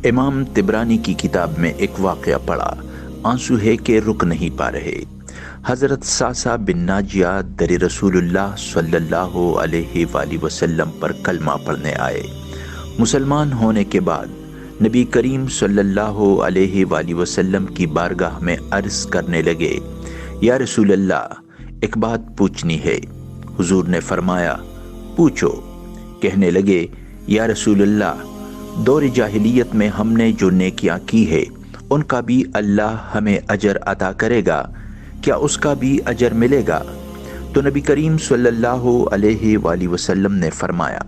امام تبرانی کی کتاب میں ایک واقعہ پڑھا، آنسو ہے کہ رک نہیں پا رہے۔ حضرت ساسا بن ناجیہ در رسول اللہ صلی اللہ علیہ وآلہ وسلم پر کلمہ پڑھنے آئے۔ مسلمان ہونے کے بعد نبی کریم صلی اللہ علیہ وآلہ وسلم کی بارگاہ میں عرض کرنے لگے، یا رسول اللہ، ایک بات پوچھنی ہے۔ حضور نے فرمایا، پوچھو۔ کہنے لگے، یا رسول اللہ، دور جاہلیت میں ہم نے جو نیکیاں کی ہے ان کا بھی اللہ ہمیں اجر عطا کرے گا، کیا اس کا بھی اجر ملے گا؟ تو نبی کریم صلی اللہ علیہ وآلہ وسلم نے فرمایا،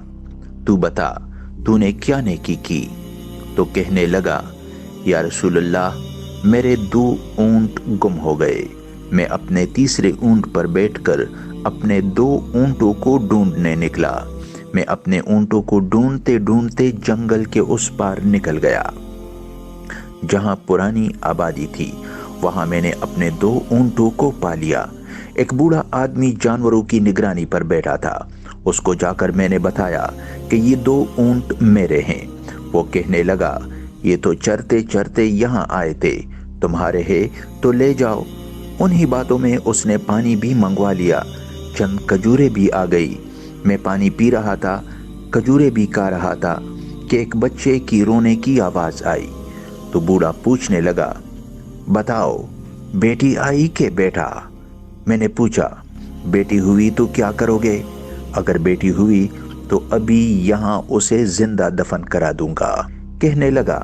تو بتا، تو نے کیا نیکی کی؟ تو کہنے لگا، یا رسول اللہ، میرے 2 اونٹ گم ہو گئے۔ میں اپنے تیسرے اونٹ پر بیٹھ کر اپنے 2 اونٹوں کو ڈھونڈنے نکلا۔ میں اپنے اونٹوں کو ڈھونڈتے ڈھونڈتے جنگل کے اس پار نکل گیا جہاں پرانی آبادی تھی۔ وہاں میں نے اپنے 2 اونٹوں کو پا لیا۔ ایک بوڑھا آدمی جانوروں کی نگرانی پر بیٹھا تھا۔ اس کو جا کر میں نے بتایا کہ یہ 2 اونٹ میرے ہیں۔ وہ کہنے لگا، یہ تو چرتے چرتے یہاں آئے تھے، تمہارے ہیں تو لے جاؤ۔ انہی باتوں میں اس نے پانی بھی منگوا لیا۔ چند کھجوریں بھی آ گئی۔ میں پانی پی رہا تھا، کھجوریں بھی کھا رہا تھا کہ ایک بچے کی رونے کی آواز آئی۔ تو بوڑھا پوچھنے لگا، بتاؤ، بیٹی آئی کہ بیٹا؟ میں نے پوچھا، بیٹی ہوئی تو کیا کرو گے؟ اگر بیٹی ہوئی تو ابھی یہاں اسے زندہ دفن کرا دوں گا۔ کہنے لگا،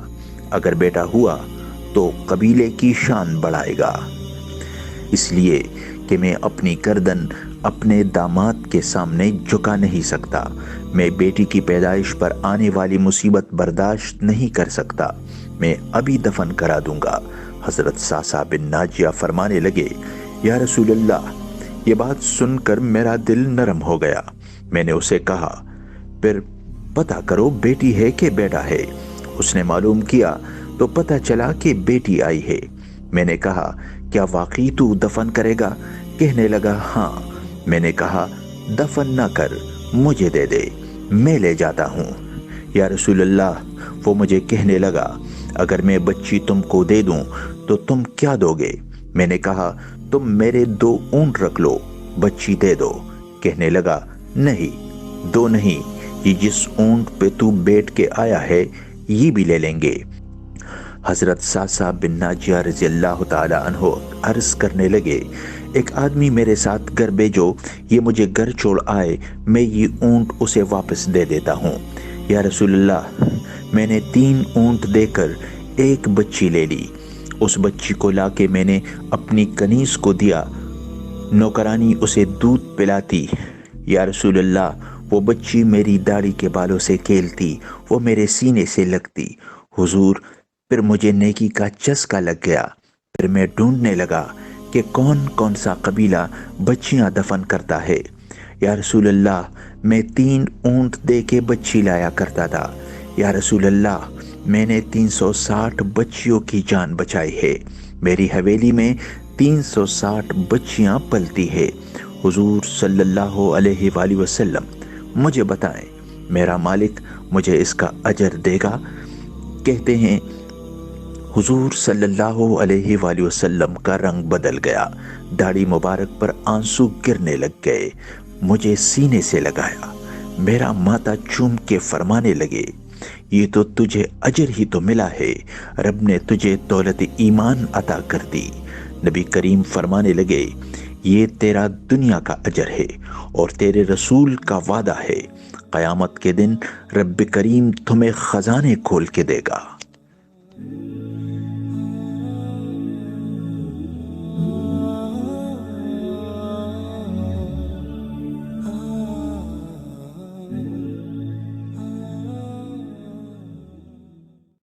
اگر بیٹا ہوا تو قبیلے کی شان بڑھائے گا، اس لیے کہ میں اپنی گردن اپنے داماد کے سامنے جھکا نہیں سکتا۔ میں بیٹی کی پیدائش پر آنے والی مصیبت برداشت نہیں کر سکتا۔ میں ابھی دفن کرا دوں گا۔ حضرت ساسا بن ناجیہ فرمانے لگے، یا رسول اللہ، یہ بات سن کر میرا دل نرم ہو گیا۔ میں نے اسے کہا، پھر پتہ کرو بیٹی ہے کہ بیٹا ہے۔ اس نے معلوم کیا تو پتہ چلا کہ بیٹی آئی ہے۔ میں نے کہا، کیا واقعی تو دفن کرے گا؟ کہنے لگا، ہاں۔ میں نے کہا، دفن نہ کر، مجھے دے دے، میں لے جاتا ہوں۔ یا رسول اللہ، وہ مجھے کہنے لگا، اگر میں بچی تم کو دے دوں تو تم کیا دو گے؟ میں نے کہا، تم میرے 2 اونٹ رکھ لو، بچی دے دو۔ کہنے لگا، نہیں، 2 نہیں، یہ جس اونٹ پہ تو بیٹھ کے آیا ہے یہ بھی لے لیں گے۔ حضرت ساسا بن ناجیہ رضی اللہ تعالی عنہ عرض کرنے لگے، ایک آدمی میرے ساتھ گھر بھیجو، یہ مجھے گھر چھوڑ آئے، میں یہ اونٹ اسے واپس دے دیتا ہوں۔ یا رسول اللہ، میں نے 3 اونٹ دے کر ایک بچی لے لی۔ اس بچی کو لا کے میں نے اپنی کنیز کو دیا، نوکرانی اسے دودھ پلاتی۔ یا رسول اللہ، وہ بچی میری داڑھی کے بالوں سے کھیلتی، وہ میرے سینے سے لگتی۔ حضور، پھر مجھے نیکی کا چسکا لگ گیا۔ پھر میں ڈھونڈنے لگا کہ کون کون سا قبیلہ بچیاں دفن کرتا ہے۔ یا رسول اللہ، میں 3 اونٹ دے کے بچی لایا کرتا تھا۔ یا رسول اللہ، میں نے 360 بچیوں کی جان بچائی ہے۔ میری حویلی میں 360 بچیاں پلتی ہے۔ حضور صلی اللہ علیہ وآلہ وسلم، مجھے بتائیں، میرا مالک مجھے اس کا اجر دے گا؟ کہتے ہیں، حضور صلی اللہ علیہ وآلہ وسلم کا رنگ بدل گیا، داڑھی مبارک پر آنسو گرنے لگ گئے۔ مجھے سینے سے لگایا، میرا ماتھا چوم کے فرمانے لگے، یہ تو تجھے اجر ہی تو ملا ہے، رب نے تجھے دولت ایمان عطا کر دی۔ نبی کریم فرمانے لگے، یہ تیرا دنیا کا اجر ہے اور تیرے رسول کا وعدہ ہے، قیامت کے دن رب کریم تمہیں خزانے کھول کے دے گا۔